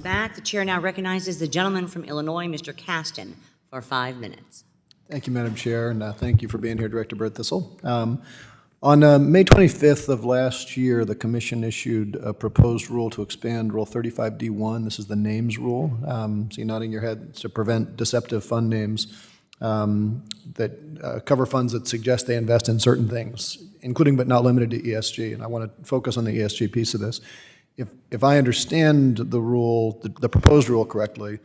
back. The chair now recognizes the gentleman from Illinois, Mr. Casten, for 5 minutes. Thank you, Madam Chair, and thank you for being here, Director Birdthistle. On May 25th of last year, the Commission issued a proposed rule to expand Rule 35D1. This is the names rule. So you're nodding your head. It's to prevent deceptive fund names that cover funds that suggest they invest in certain things, including but not limited to ESG. And I want to focus on the ESG piece of this. If I understand the rule, the proposed rule correctly,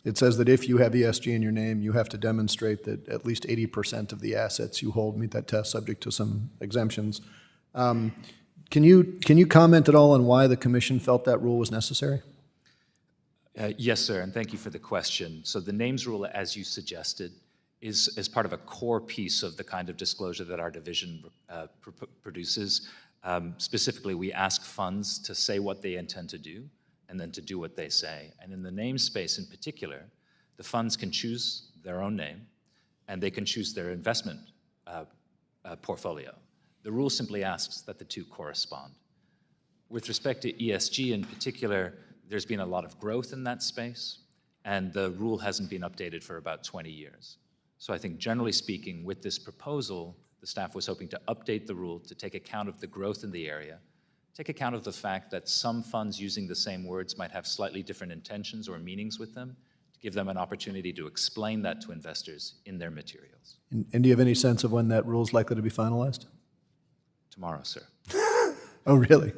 it says that if you have ESG in your name, you have to demonstrate that at least 80% of the assets you hold meet that test, subject to some exemptions. Can you comment at all on why the Commission felt that rule was necessary? Yes, sir, and thank you for the question. So the names rule, as you suggested, is part of a core piece of the kind of disclosure that our division produces. Specifically, we ask funds to say what they intend to do, and then to do what they say. And in the namespace in particular, the funds can choose their own name, and they can choose their investment portfolio. The rule simply asks that the two correspond. With respect to ESG in particular, there's been a lot of growth in that space, and the rule hasn't been updated for about 20 years. So I think generally speaking, with this proposal, the staff was hoping to update the rule to take account of the growth in the area, take account of the fact that some funds using the same words might have slightly different intentions or meanings with them, to give them an opportunity to explain that to investors in their materials. And do you have any sense of when that rule is likely to be finalized? Tomorrow, sir. Oh, really?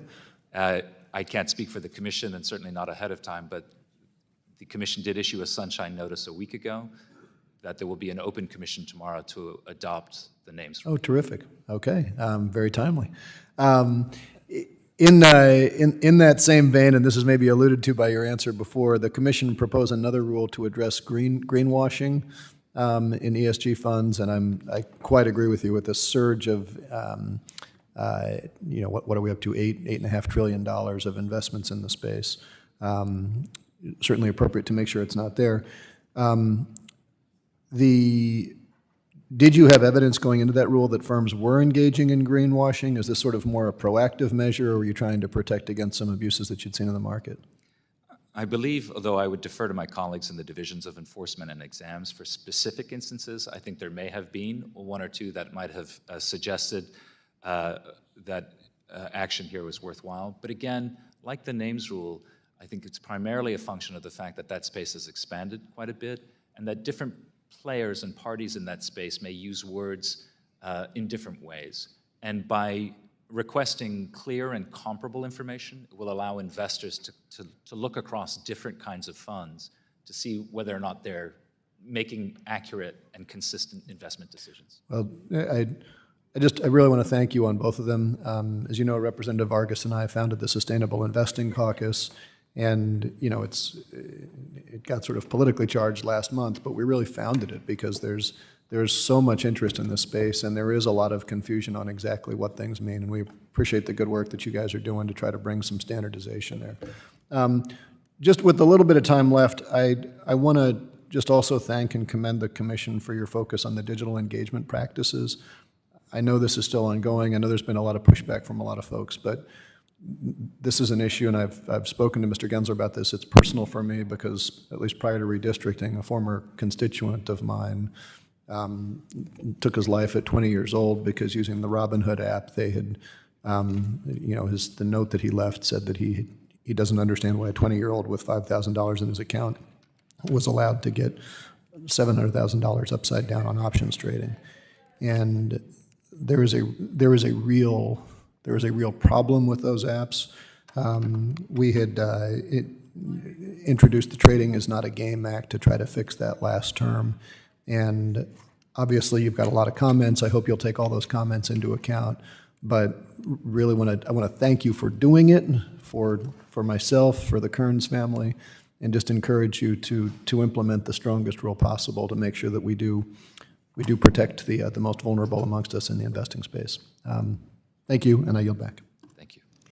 I can't speak for the Commission, and certainly not ahead of time, but the Commission did issue a sunshine notice a week ago that there will be an open commission tomorrow to adopt the names. Oh, terrific. Okay, very timely. In that same vein, and this is maybe alluded to by your answer before, the Commission proposed another rule to address greenwashing in ESG funds, and I quite agree with you with the surge of, what are we up to, $8.5 trillion of investments in the space. Certainly appropriate to make sure it's not there. Did you have evidence going into that rule that firms were engaging in greenwashing? Is this sort of more a proactive measure, or were you trying to protect against some abuses that you'd seen in the market? I believe, although I would defer to my colleagues in the divisions of enforcement and exams for specific instances, I think there may have been one or two that might have suggested that action here was worthwhile. But again, like the names rule, I think it's primarily a function of the fact that that space has expanded quite a bit, and that different players and parties in that space may use words in different ways. And by requesting clear and comparable information, it will allow investors to look across different kinds of funds to see whether or not they're making accurate and consistent investment decisions. Well, I really want to thank you on both of them. As you know, Representative Vargas and I founded the Sustainable Investing Caucus, and it got sort of politically charged last month, but we really founded it because there's so much interest in this space, and there is a lot of confusion on exactly what things mean, and we appreciate the good work that you guys are doing to try to bring some standardization there. Just with a little bit of time left, I want to just also thank and commend the Commission for your focus on the digital engagement practices. I know this is still ongoing. I know there's been a lot of pushback from a lot of folks, but this is an issue, and I've spoken to Mr. Gensler about this. It's personal for me because, at least prior to redistricting, a former constituent of mine took his life at 20 years old because using the Robinhood app, they had, the note that he left said that he doesn't understand why a 20-year-old with $5,000 in his account was allowed to get $700,000 upside down on options trading. And there is a real problem with those apps. We had introduced the Trading is Not a Game Act to try to fix that last term. And obviously you've got a lot of comments. I hope you'll take all those comments into account. But really I want to thank you for doing it, for myself, for the Kearns family, and just encourage you to implement the strongest rule possible to make sure that we do protect the most vulnerable amongst us in the investing space. Thank you, and I yield back.